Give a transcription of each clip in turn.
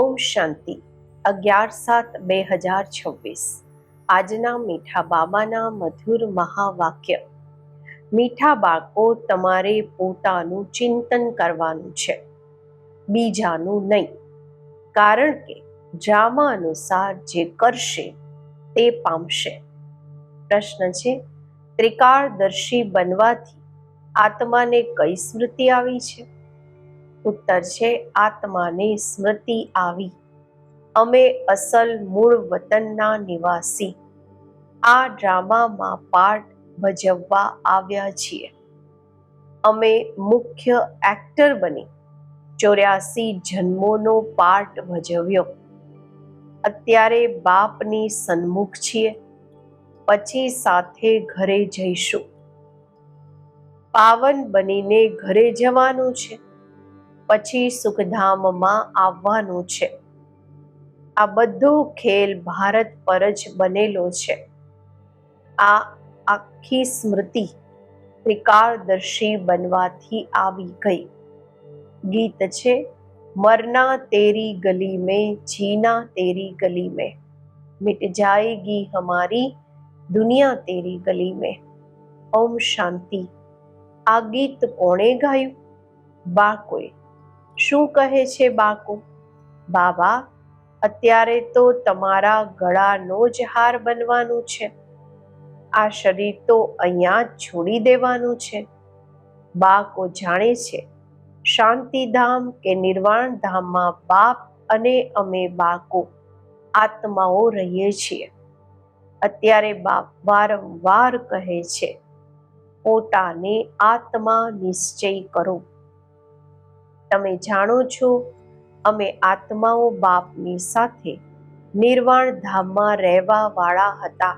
ઓમ શાંતિ 11/7/2026 આજના મીઠા બાબાના મધુર મહાવાક્ય. મીઠા બાળકો, તમારે પોતાનું ચિંતન કરવાનું છે, બીજાનું નહીં. કારણ કે ડ્રામા અનુસાર જે કરશે તે પામશે. પ્રશ્ન છે, ત્રિકાળદર્શી બનવાથી આત્માને કઈ સ્મૃતિ આવી છે? ઉત્તર છે, આત્માને સ્મૃતિ આવી, અમે અસલ મૂળ વતનના નિવાસી આ ડ્રામામાં પાર્ટ ભજવવા આવ્યા છીએ. અમે મુખ્ય એક્ટર બની 84 જન્મોનો પાર્ટ ભજવ્યો. અત્યારે બાપની સન્મુખ છીએ, પછી સાથે ઘરે જઈશું. પાવન બનીને ઘરે જવાનું છે, પછી સુખધામમાં આવવાનું છે. આ બધો ખેલ ભારત પર જ બનેલો છે. આ આખી સ્મૃતિ ત્રિકાળદર્શી બનવાથી આવી ગઈ. ગીત છે, મરના તેરી ગલી મેં, જીના તેરી ગલી મેં, મિટ જાએગી હમારી દુનિયા તેરી ગલી મેં. ઓમ શાંતિ. આ ગીત કોણે ગાયું? બાળકોએ. શું કહે છે બાળકો? બાબા, અત્યારે તો તમારા ગળાનો જ હાર બનવાનું છે. આ શરીર તો અહીંયા જ છોડી દેવાનું છે. બાળકો જાણે છે, શાંતિધામ કે નિર્વાણ ધામમાં બાપ અને અમે બાળકો આત્માઓ રહીએ છીએ. અત્યારે બાપ વારંવાર કહે છે, પોતાને આત્મા નિશ્ચય કરો. તમે જાણો છો, અમે આત્માઓ બાપની સાથે નિર્વાણ ધામમાં રહેવા વાળા હતા.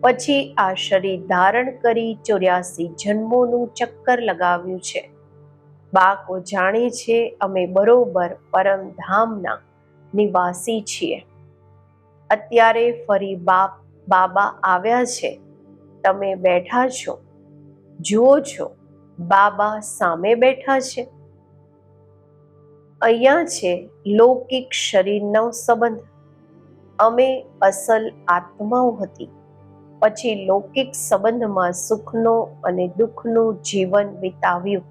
પછી આ શરીર ધારણ કરી 84 જન્મોનું ચક્કર લગાવ્યું છે. બાળકો જાણે છે, અમે બરોબર પરમધામના નિવાસી છીએ. અત્યારે ફરી બાબા આવ્યા છે. તમે બેઠા છો, જુઓ છો, બાબા સામે બેઠા છે. અહીંયા છે લૌકિક શરીરનો સંબંધ. અમે અસલ આત્માઓ હતી. પછી લૌકિક સંબંધમાં સુખનો અને દુઃખનું જીવન વિતાવ્યું.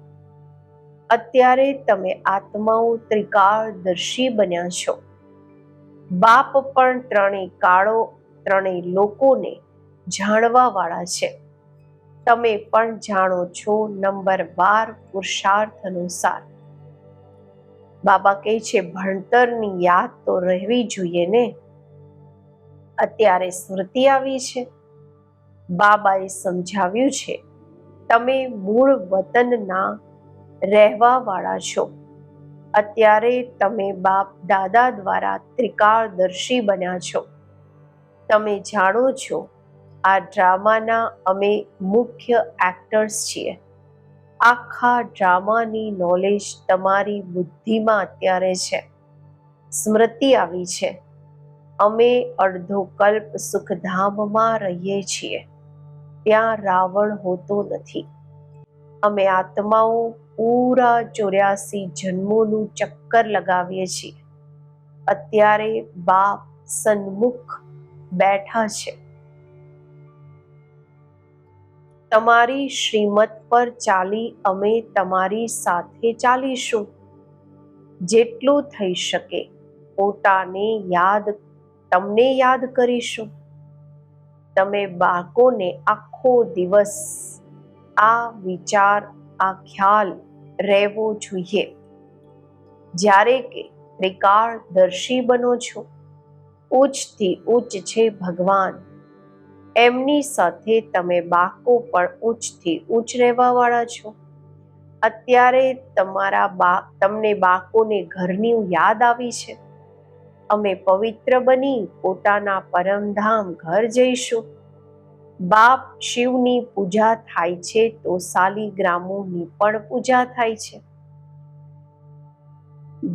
અત્યારે તમે આત્માઓ ત્રિકાળદર્શી બન્યા છો. બાપ પણ ત્રણેય કાળો, ત્રણેય લોકોને જાણવા વાળા છે. તમે પણ જાણો છો નંબર 12 પુરુષાર્થ અનુસાર. બાબા કહે છે, ભણતરની યાદ તો રહેવી જોઈએ ને. અત્યારે સ્મૃતિ આવી છે. બાબાએ સમજાવ્યું છે, તમે મૂળ વતનના રહેવા વાળા છો. અત્યારે તમે બાપ દાદા દ્વારા ત્રિકાળદર્શી બન્યા છો. તમે જાણો છો, આ ડ્રામાના અમે મુખ્ય એક્ટર્સ છીએ. આખા ડ્રામાની નોલેજ તમારી બુદ્ધિમાં અત્યારે છે. સ્મૃતિ આવી છે. અમે અડધો કલ્પ સુખધામમાં રહીએ છીએ. ત્યાં રાવણ હોતો નથી. અમે આત્માઓ પૂરા 84 જન્મોનું ચક્કર લગાવીએ છીએ. અત્યારે બાપ સન્મુખ બેઠા છે. તમારી શ્રીમત પર ચાલી અમે તમારી સાથે ચાલીશું. જેટલું થઈ શકે તમને યાદ કરીશું. તમે બાળકોને આખો દિવસ આ વિચાર, આ ખ્યાલ રહેવો જોઈએ. જ્યારે કે ત્રિકાળદર્શી બનો છો, ઉચ્ચથી ઉચ્ચ છે ભગવાન. એમની સાથે તમે બાળકો પણ ઉચ્ચથી ઉચ્ચ રહેવા વાળા છો. અત્યારે તમને બાળકોને ઘરની યાદ આવી છે. અમે પવિત્ર બની પોતાના પરમધામ ઘર જઈશું. બાપ શિવની પૂજા થાય છે તો શાલિગ્રામોની પણ પૂજા થાય છે.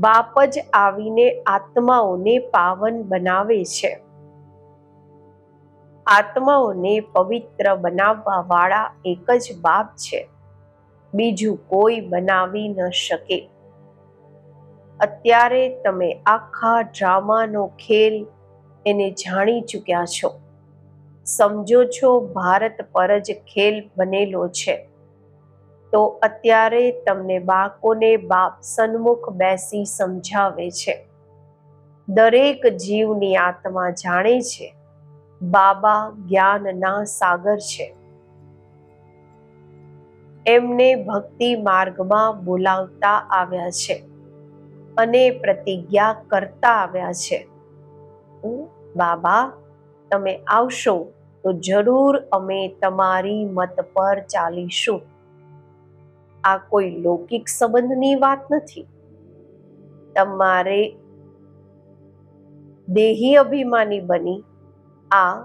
બાપ જ આવીને આત્માઓને પાવન બનાવે છે. આત્માઓને પવિત્ર બનાવવા વાળા એક જ બાપ છે. બીજું કોઈ બનાવી ન શકે. અત્યારે તમે આખા ડ્રામાનો ખેલ એને જાણી ચૂક્યા છો. સમજો છો ભારત પર જ ખેલ બનેલો છે. તો અત્યારે તમને બાળકોને બાપ સન્મુખ બેસી સમજાવે છે. દરેક જીવની આત્મા જાણે છે બાબા જ્ઞાનના સાગર છે. એમને ભક્તિ માર્ગમાં બોલાવતા આવ્યા છે અને પ્રતિજ્ઞા કરતા આવ્યા છે, બાબા તમે આવશો તો જરૂર અમે તમારી મત પર ચાલીશું. આ કોઈ લૌકિક સંબંધની વાત નથી. તમારે દેહી અભિમાની બની આ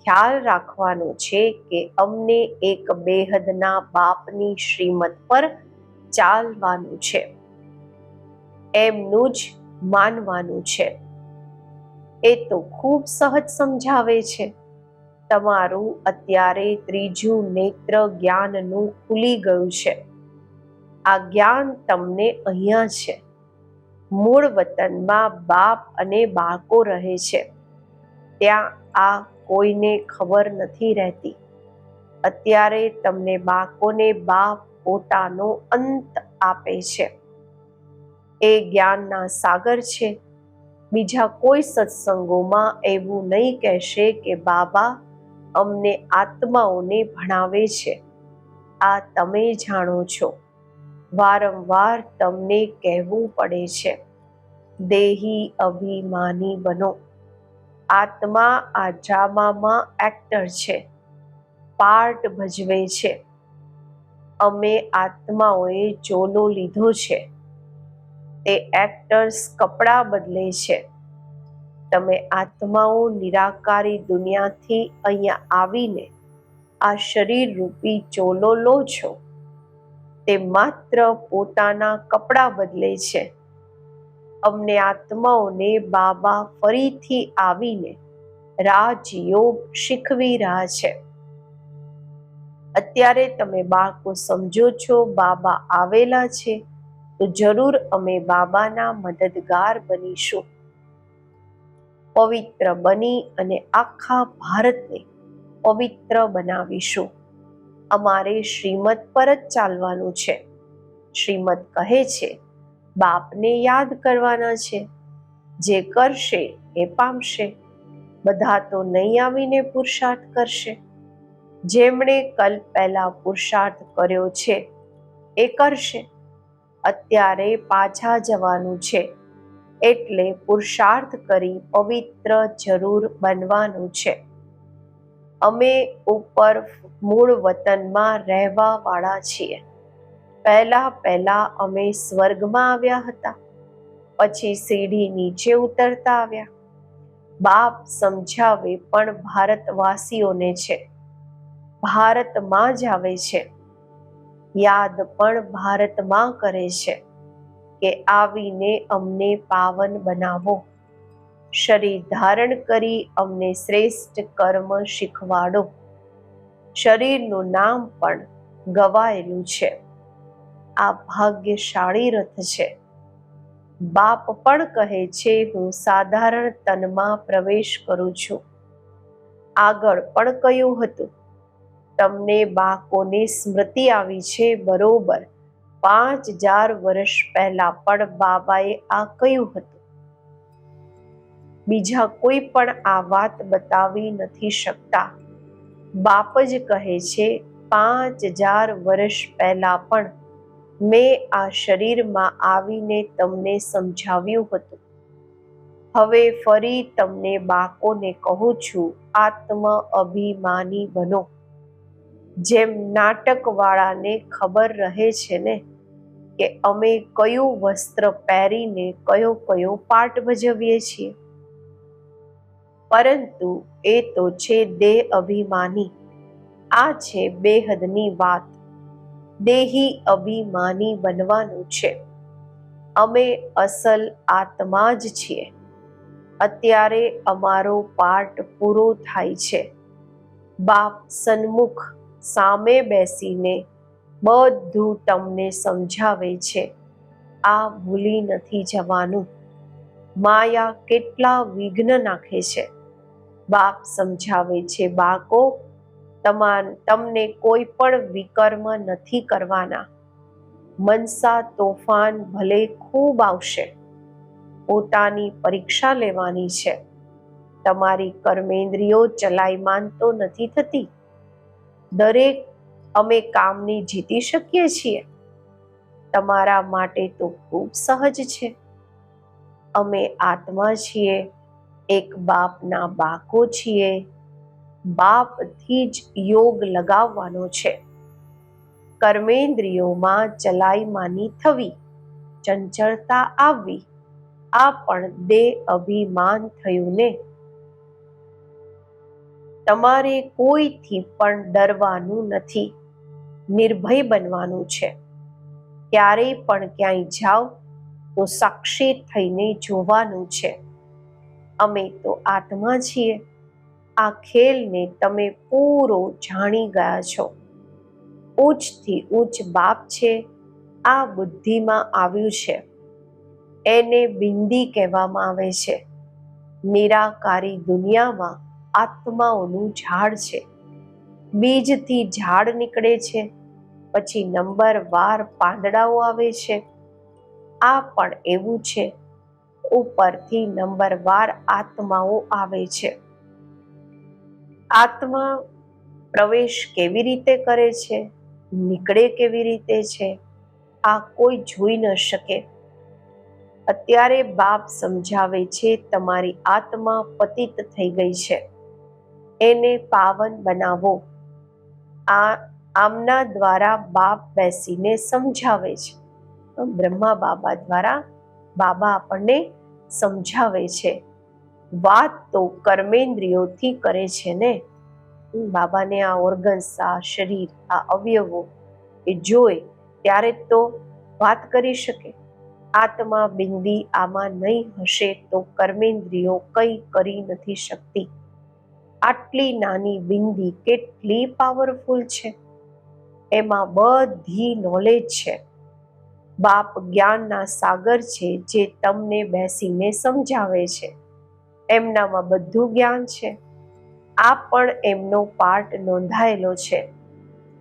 ખ્યાલ રાખવાનો છે કે અમને એક બેહદના બાપની શ્રીમત પર ચાલવાનું છે, એમનું જ માનવાનું છે. એ તો ખૂબ સહજ સમજાવે છે. તમારું અત્યારે ત્રીજું નેત્ર જ્ઞાનનું ખુલી ગયું છે. આ જ્ઞાન તમને અહીંયા છે. મૂળ વતનમાં બાપ અને બાળકો રહે છે. ત્યાં આ કોઈને ખબર નથી રહેતી. અત્યારે તમને બાળકોને બાપ પોતાનો અંત આપે છે. એ જ્ઞાનના સાગર છે. બીજા કોઈ સત્સંગોમાં એવું નહીં કહેશે કે બાબા અમને આત્માઓને ભણાવે છે. આ તમે જાણો છો. વારંવાર તમને કહેવું પડે છે, દેહી અભિમાની બનો. આત્મા આ ડ્રામામાં એક્ટર છે, પાર્ટ ભજવે છે. અમે આત્માઓએ ચોલો લીધો છે. તે એક્ટર્સ કપડાં બદલે છે. તમે આત્માઓ નિરાકારી દુનિયાથી અહીંયા આવીને આ શરીર રૂપી ચોલો લો છો. તે માત્ર પોતાના કપડાં બદલે છે. અમને આત્માઓને બાબા ફરીથી આવીને રાજયોગ શીખવી રહ્યા છે. અત્યારે તમે બાળકો સમજો છો બાબા આવેલા છે તો જરૂર અમે બાબાના મદદગાર બનીશું. પવિત્ર બની અને આખા ભારતને પવિત્ર બનાવીશું. અમારે શ્રીમત પર જ ચાલવાનું છે. શ્રીમત કહે છે બાપને યાદ કરવાના છે. જે કરશે એ પામશે. બધા તો નહીં આવીને પુરુષાર્થ કરશે. જેમણે કલ્પ પહેલા પુરુષાર્થ કર્યો છે એ કરશે. અત્યારે પાછા જવાનું છે એટલે પુરુષાર્થ કરી પવિત્ર જરૂર બનવાનું છે. અમે ઉપર મૂળ વતનમાં રહેવા વાળા છીએ. પહેલા અમે સ્વર્ગમાં આવ્યા હતા, પછી સીડી નીચે ઉતરતા આવ્યા. બાપ સમજાવે પણ ભારતવાસીઓને છે. ભારતમાં જ આવે છે. યાદ પણ ભારતમાં કરે છે કે આવીને અમને પાવન બનાવો. શરીર ધારણ કરી અમને શ્રેષ્ઠ કર્મ શીખવાડો. શરીરનું નામ પણ ગવાયેલું છે. આ ભાગ્યશાળી રથ છે. બાપ પણ કહે છે હું સાધારણ તનમાં પ્રવેશ કરું છું. આગળ પણ કહ્યું હતું તમને બાળકોને સ્મૃતિ આવી છે. બરોબર 5000 વર્ષ પહેલા પણ બાબાએ આ કહ્યું હતું. બીજા કોઈ પણ આ વાત બતાવી નથી શકતા. બાપ જ કહે છે 5000 વર્ષ પહેલા પણ મેં આ શરીરમાં આવીને તમને સમજાવ્યું હતું. હવે ફરી તમને બાળકોને કહું છું આત્મ અભિમાની બનો. જેમ નાટકવાળાને ખબર રહે છે ને કે અમે કયું વસ્ત્ર પહેરીને કયો પાઠ ભજવીએ છીએ, પરંતુ એ તો છે દેહ અભિમાની. આ છે બેહદની વાત. દેહી અભિમાની બનવાનું છે. અમે અસલ આત્મા જ છીએ. અત્યારે અમારો પાઠ પૂરો થાય છે. બાપ સન્મુખ સામે બેસીને બધું તમને સમજાવે છે. આ ભૂલી નથી જવાનું. માયા કેટલા વિઘ્ન નાખે છે. બાપ સમજાવે છે, બાળકો, તમને કોઈ પણ વિકર્મ નથી કરવાના. મનસા તોફાન ભલે ખૂબ આવશે, પોતાની પરીક્ષા લેવાની છે. તમારી કર્મેન્દ્રિયો ચલાયમાન તો નથી થતી. દરેક અમે કામની જીતી શકીએ છીએ. તમારા માટે તો ખૂબ સહજ છે. અમે આત્મા છીએ, એક બાપના બાળકો છીએ. બાપથી જ યોગ લગાવવાનો છે. કર્મેન્દ્રિયોમાં ચલાયમાની થવી, ચંચળતા આવવી, આ પણ દેહ અભિમાન થયું ને. તમારે કોઈથી પણ ડરવાનું નથી, નિર્ભય બનવાનું છે. ક્યારેય પણ ક્યાંય જાઓ તો સાક્ષી થઈને જોવાનું છે. અમે તો આત્મા છીએ. આ ખેલને તમે પૂરો જાણી ગયા છો. ઉચ્ચથી ઉચ્ચ બાપ છે. આ બુદ્ધિમાં આવ્યું છે. એને બિંદી કહેવામાં આવે છે. નિરાકારી દુનિયામાં આત્માઓનું ઝાડ છે. બીજથી ઝાડ નીકળે છે, પછી નંબરવાર પાંદડાઓ આવે છે. આ પણ એવું છે. ઉપરથી નંબરવાર આત્માઓ આવે છે. આત્મા પ્રવેશ કેવી રીતે કરે છે, નીકળે કેવી રીતે છે, આ કોઈ જોઈ ન શકે. અત્યારે બાપ સમજાવે છે, તમારી આત્મા પતિત થઈ ગઈ છે, એને પાવન બનાવો. આમના દ્વારા બાપ બેસીને સમજાવે છે. બ્રહ્મા બાબા દ્વારા બાબા આપણને સમજાવે છે. વાત તો કર્મેન્દ્રિયોથી કરે છે ને. બાબાને આ ઓર્ગન્સ, આ શરીર, આ અવયવો એ જોઈ ત્યારે તો વાત કરી શકે. આત્મા બિંદી આમાં નહીં હશે તો કર્મેન્દ્રિયો કંઈ કરી નથી શકતી. આટલી નાની બિંદી કેટલી પાવરફુલ છે. એમાં બધી નોલેજ છે. બાપ જ્ઞાનના સાગર છે, જે તમને બેસીને સમજાવે છે. એમનામાં બધું જ્ઞાન છે. આ પણ એમનો પાર્ટ નોંધાયેલો છે.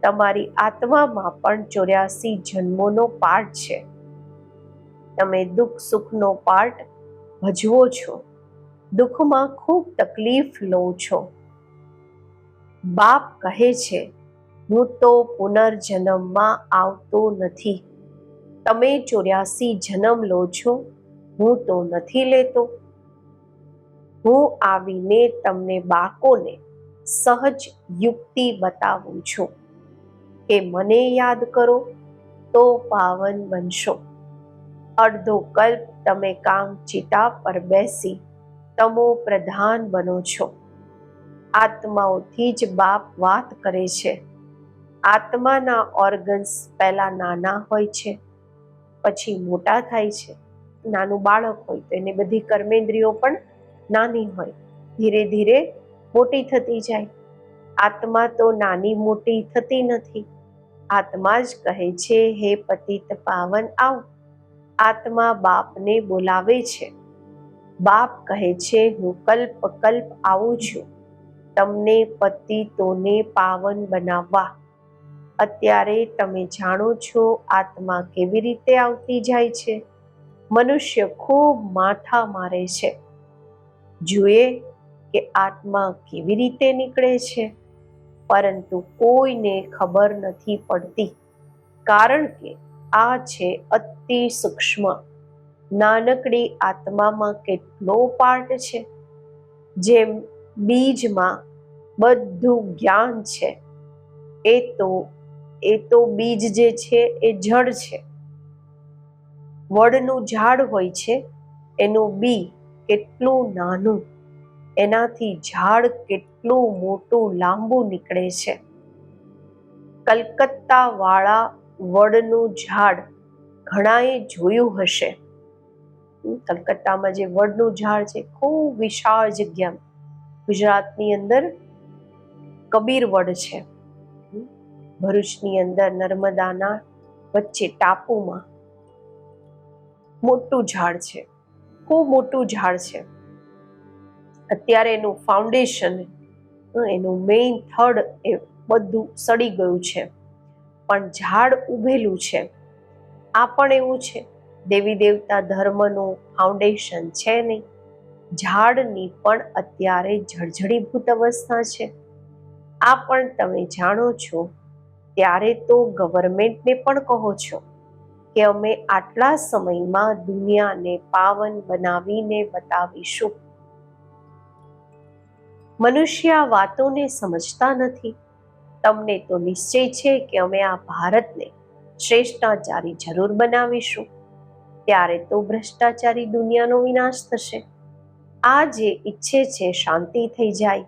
તમારી આત્મામાં પણ 84 જન્મોનો પાર્ટ છે. તમે દુઃખ સુખનો પાર્ટ ભજવો છો. દુઃખમાં ખૂબ તકલીફ લો છો. બાપ કહે છે, હું તો પુનર્જન્મમાં આવતો નથી. તમે 84 જન્મ લો છો, હું તો નથી લેતો. હું આવીને તમને બાળકોને સહજ યુક્તિ બતાવું છું કે મને યાદ કરો તો પાવન બનશો. અડધો કલ્પ તમે કામ ચિતા પર બેસી તમો પ્રધાન બનો છો. આત્માઓથી જ બાપ વાત કરે છે. આત્માના ઓર્ગન્સ પહેલા નાના હોય છે, પછી મોટા થાય છે. નાનું બાળક હોય તો એની બધી કર્મેન્દ્રિયો પણ નાની હોય, ધીરે ધીરે મોટી થતી જાય. આત્મા તો નાની મોટી થતી નથી. આત્મા જ કહે છે, હે પતિત પાવન આવ. આત્મા બાપને બોલાવે છે. બાપ કહે છે, હું કલ્પ કલ્પ આવું છું તમને પતિતોને પાવન બનાવવા. અત્યારે તમે જાણો છો આત્મા કેવી રીતે આવતી જાય છે. મનુષ્ય ખૂબ માથા મારે છે. જુએ કે આત્મા કેવી રીતે નીકળે છે, પરંતુ કોઈને ખબર નથી પડતી. કારણ કે આ છે અતિ સૂક્ષ્મ. નાનકડી આત્મામાં કેટલો પાર્ટ છે. જેમ બીજમાં બધું જ્ઞાન છે, એ તો બીજ જે છે એ જડ છે. વડનું ઝાડ હોય છે, એનું બી કેટલું નાનું, એનાથી ઝાડ કેટલું મોટું લાંબુ નીકળે છે. કલકત્તા વાળા વડનું ઝાડ ઘણાએ જોયું હશે. કલકત્તામાં જે વડનું ઝાડ છે, ખૂબ વિશાળ જગ્યા. ગુજરાતની અંદર કબીર વડ છે. ભરૂચની અંદર નર્મદાના વચ્ચે ટાપુમાં મોટું ઝાડ છે, ખૂબ મોટું ઝાડ છે. અત્યારે એનું ફાઉન્ડેશન, એનું મેઇન થડ એ બધું સડી ગયું છે, પણ ઝાડ ઉભેલું છે. આ પણ એવું છે, દેવી દેવતા ધર્મનું ફાઉન્ડેશન છે નહીં. ઝાડની પણ અત્યારે જળજળીભૂત અવસ્થા છે. આ પણ તમે જાણો છો. ત્યારે તો ગવર્મેન્ટને પણ કહો છો કે અમે આટલા સમયમાં દુનિયાને પાવન બનાવીને બતાવીશું. મનુષ્ય આ વાતોને સમજતા નથી. તમને તો નિશ્ચય છે કે અમે આ ભારતને શ્રેષ્ઠાચારી જરૂર બનાવીશું. ત્યારે તો ભ્રષ્ટાચારી દુનિયાનો વિનાશ થશે. આ જે ઈચ્છે છે શાંતિ થઈ જાય,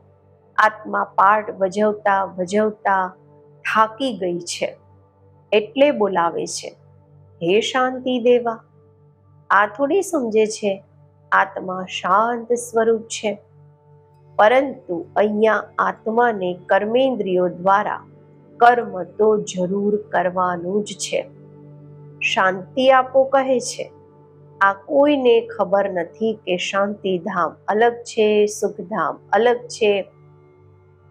આત્મા પાઠ ભજવતા ભજવતા થાકી ગઈ છે, એટલે બોલાવે છે, હે શાંતિ દેવા. આ થોડી સમજે છે આત્મા શાંત સ્વરૂપ છે. પરંતુ અહીંયા આત્માને કર્મેન્દ્રિયો દ્વારા કર્મ તો જરૂર કરવાનું જ છે. શાંતિ આપો કહે છે. આ કોઈને ખબર નથી કે શાંતિધામ અલગ છે, સુખધામ અલગ છે.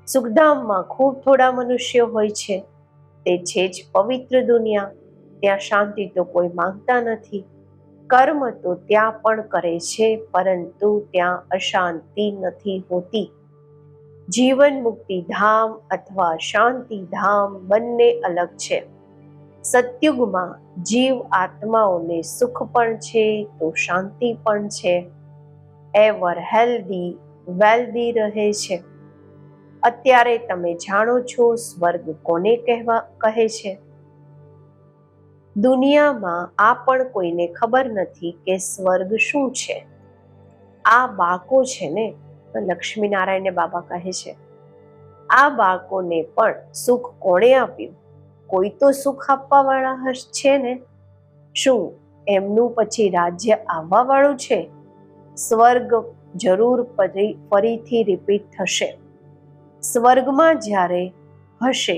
સુખધામમાં ખૂબ થોડા મનુષ્યો હોય છે. તે છે જ પવિત્ર દુનિયા. ત્યાં શાંતિ તો કોઈ માંગતા નથી. કર્મ તો ત્યાં પણ કરે છે, પરંતુ ત્યાં અશાંતિ નથી હોતી. જીવન મુક્તિધામ અથવા શાંતિધામ બંને અલગ છે. સતયુગમાં જીવ આત્માઓને સુખ પણ છે તો શાંતિ પણ છે. એવર હેલ્ધી વેલ્ધી રહે છે. અત્યારે તમે જાણો છો સ્વર્ગ કોને કહે છે. દુનિયામાં આ પણ કોઈને ખબર નથી કે સ્વર્ગ શું છે. આ બાળકો છે ને, લક્ષ્મીનારાયણ બાબા કહે છે, આ બાળકોને પણ સુખ કોણે આપ્યું? કોઈ તો સુખ આપવા વાળા છે ને. શું એમનું પછી રાજ્ય આવવા વાળું છે? સ્વર્ગ જરૂર ફરીથી રિપીટ થશે. સ્વર્ગમાં જ્યારે હશે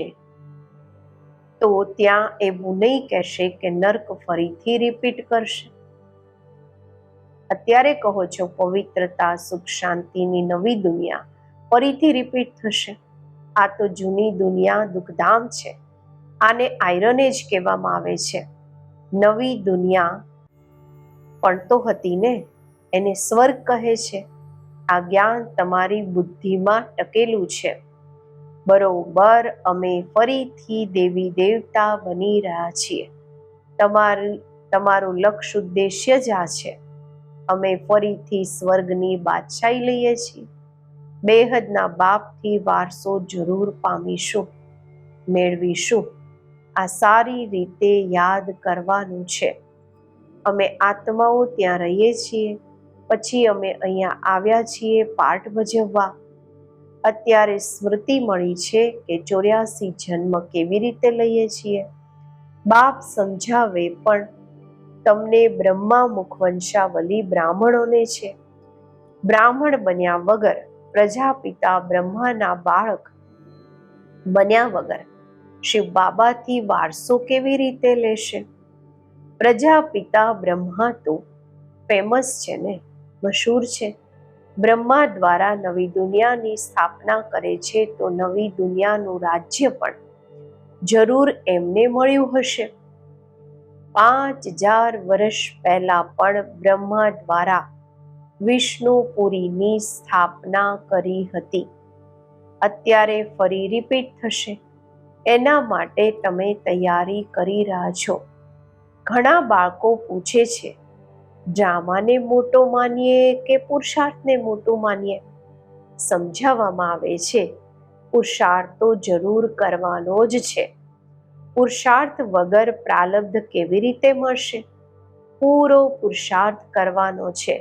તો ત્યાં એવું નહીં કહેશે કે નર્ક ફરીથી રિપીટ કરશે. અત્યારે કહો છો પવિત્રતા, સુખ, શાંતિની નવી દુનિયા ફરીથી રિપીટ થશે. આ તો જૂની દુનિયા દુઃખધામ છે. આને આયરન એજ કહેવામાં આવે છે. નવી દુનિયા પણ તો હતી ને, એને સ્વર્ગ કહે છે. આ જ્ઞાન તમારી બુદ્ધિમાં ટકેલું છે. બરોબર અમે ફરીથી દેવી દેવતા બની રહ્યા છીએ. તમારું લક્ષ્ય ઉદ્દેશ્ય જ આ છે. અમે ફરીથી સ્વર્ગની બાદશાહી લઈએ છીએ. બેહદના બાપથી વારસો જરૂર પામીશું, મેળવીશું. આ સારી રીતે યાદ કરવાનું છે. અમે આત્માઓ ત્યાં રહીએ છીએ, પછી અમે અહીંયા આવ્યા છીએ પાઠ ભજવવા. અત્યારે સ્મૃતિ મળી છે કે 84 જન્મ કેવી રીતે લઈએ છીએ. બાપ સમજાવે પણ તમને બ્રહ્મા મુખવંશાવલી બ્રાહ્મણોને છે. બ્રાહ્મણ બન્યા વગર, પ્રજાપિતા બ્રહ્માના બાળક બન્યા વગર શિવ બાબાથી વારસો કેવી રીતે લેશે? પ્રજાપિતા બ્રહ્મા તો ફેમસ છે ને, મશહૂર છે. બ્રહ્મા દ્વારા નવી દુનિયાની સ્થાપના કરે છે તો નવી દુનિયાનું રાજ્ય પણ જરૂર એમને મળ્યું હશે. 5000 વર્ષ પહેલા પણ બ્રહ્મા દ્વારા વિષ્ણુપુરીની સ્થાપના કરી હતી. અત્યારે ફરી રિપીટ થશે. એના માટે તમે તૈયારી કરી રહ્યા છો. ઘણા બાળકો પૂછે છે, ડ્રામાને મોટો માનીએ કે પુરુષાર્થને મોટું માનીએ? સમજાવવામાં આવે છે, પુરુષાર્થ તો જરૂર કરવાનો જ છે. પુરુષાર્થ વગર પ્રારબ્ધ કેવી રીતે મળશે? પૂરો પુરુષાર્થ કરવાનો છે.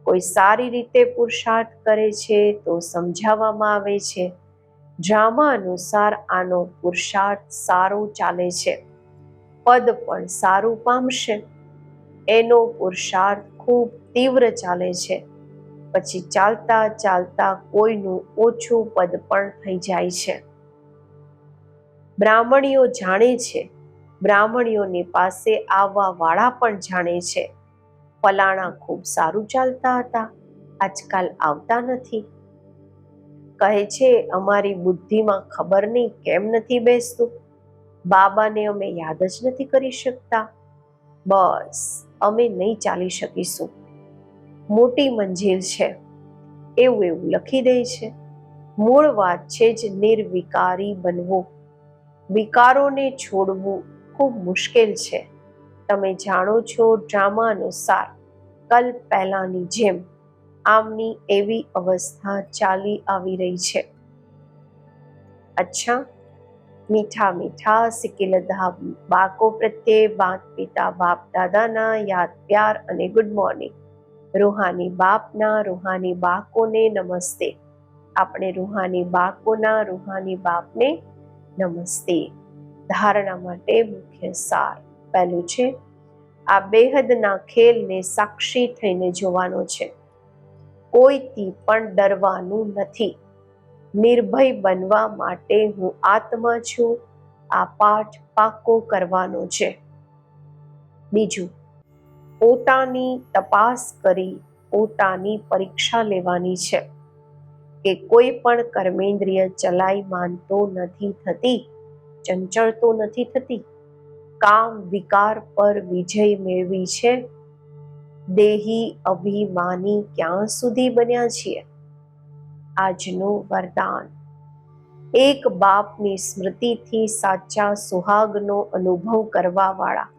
કોઈ સારી રીતે પુરુષાર્થ કરે છે તો સમજાવવામાં આવે છે, ડ્રામા અનુસાર આનો પુરુષાર્થ સારો ચાલે છે, પદ પણ સારું પામશે. એનો પુરુષાર્થ ખૂબ તીવ્ર ચાલે છે. પછી ચાલતા ચાલતા કોઈનું ઓછું પદ પણ થઈ જાય છે. બ્રાહ્મણીઓ જાણે છે, બ્રાહ્મણીઓની પાસે આવવા વાળા પણ જાણે છે. ફલાણા ખૂબ સારું ચાલતા હતા, આજકાલ આવતા નથી. કહે છે અમારી બુદ્ધિમાં ખબર નહીં કેમ નથી બેસતું, બાબાને અમે યાદ જ નથી કરી શકતા, બસ અમે નહીં ચાલી શકીશું, મોટી મંજિલ છે, એવું એવું લખી દે છે. મૂળ વાત છે જ નિર્વિકારી બનવું. વિકારોને છોડવું ખૂબ મુશ્કેલ છે. તમે જાણો છો ડ્રામા અનુસાર કલ્પ પહેલાની જેમ આમની એવી અવસ્થા ચાલી આવી રહી છે. અચ્છા, મીઠા મીઠા સિકિલધા બાળકો પ્રત્યે માત પિતા બાપ દાદાના યાદ પ્યાર અને ગુડ મોર્નિંગ. રૂહાની બાપના રૂહાની બાળકોને નમસ્તે. આપણે રૂહાની બાળકોના રૂહાની બાપને નમસ્તે. ધારણા માટે મુખ્ય સાર. પહેલું છે, આ બેહદના ખેલને સાક્ષી થઈને જોવાનો છે. કોઈથી પણ ડરવાનું નથી. નિર્ભય બનવા માટે હું આત્મા છું, આ પાઠ પાકો કરવાનો છે. બીજું, પોતાની તપાસ કરી પોતાની પરીક્ષા લેવાની છે કે કોઈ પણ કર્મેન્દ્રિય ચલાયમાન તો નથી થતી, ચંચળ તો નથી થતી, કામ વિકાર પર વિજય મેળવી છે. દેહી અભિમાની ક્યાં સુધી બન્યા છીએ? આજનું વરદાન. એક બાપની સ્મૃતિથી સાચા સુહાગનો અનુભવ કરવાવાળા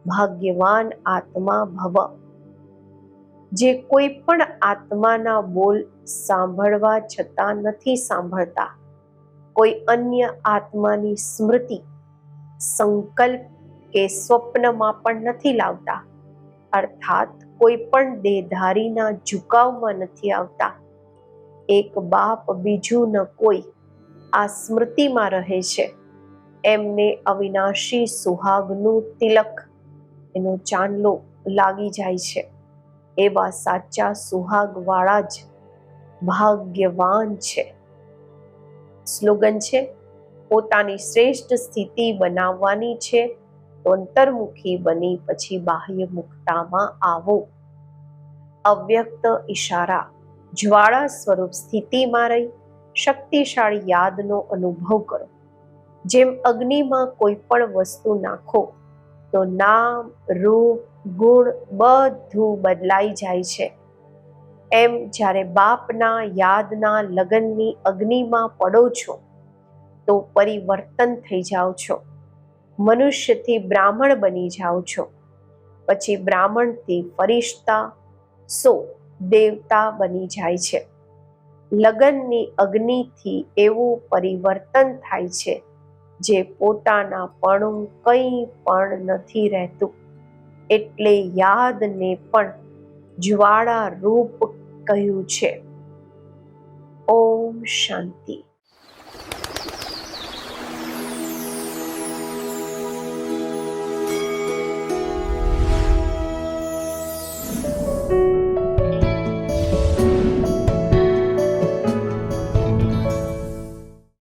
ભાગ્યવાન આત્મા ભવ. જે કોઈ પણ આત્માના બોલ સાંભળવા છતાં નથી સાંભળતા, કોઈ અન્ય આત્માની સ્મૃતિ સંકલ્પ કે સ્વપ્નમાં પણ નથી લાવતા, અર્થાત કોઈ પણ દેહધારીના ઝુકાવમાં નથી આવતા. એક બાપ બીજું ન કોઈ આ સ્મૃતિમાં રહે છે. એમને અવિનાશી સુહાગનું તિલક, એનો ચાંદલો લાગી જાય છે. એવા સાચા સુહાગવાળા જ ભાગ્યવાન છે. સ્લોગન છે, પોતાની શ્રેષ્ઠ સ્થિતિ બનાવવાની છે તો અંતર્મુખી બની પછી બાહ્ય મુક્તામાં આવો. અવ્યક્ત ઈશારા. જ્વાળા સ્વરૂપ સ્થિતિમાં રહી શક્તિશાળી યાદનો અનુભવ કરો. જેમ અગ્નિમાં કોઈ પણ વસ્તુ નાખો તો નામ રૂપ ગુણ બધું બદલાઈ જાય છે. એમ જ્યારે બાપના યાદના લગનની અગ્નિમાં પડો છો તો પરિવર્તન થઈ જાઓ છો. મનુષ્યથી બ્રાહ્મણ બની જાઓ છો. પછી બ્રાહ્મણથી ફરિશ્તા, સો દેવતા બની જાય છે. લગનની અગ્નિથી એવું પરિવર્તન થાય છે જે પોતાના પણ કંઈ પણ નથી રહેતું. એટલે યાદને પણ જ્વાળા રૂપ કહ્યું છે. ઓમ શાંતિ.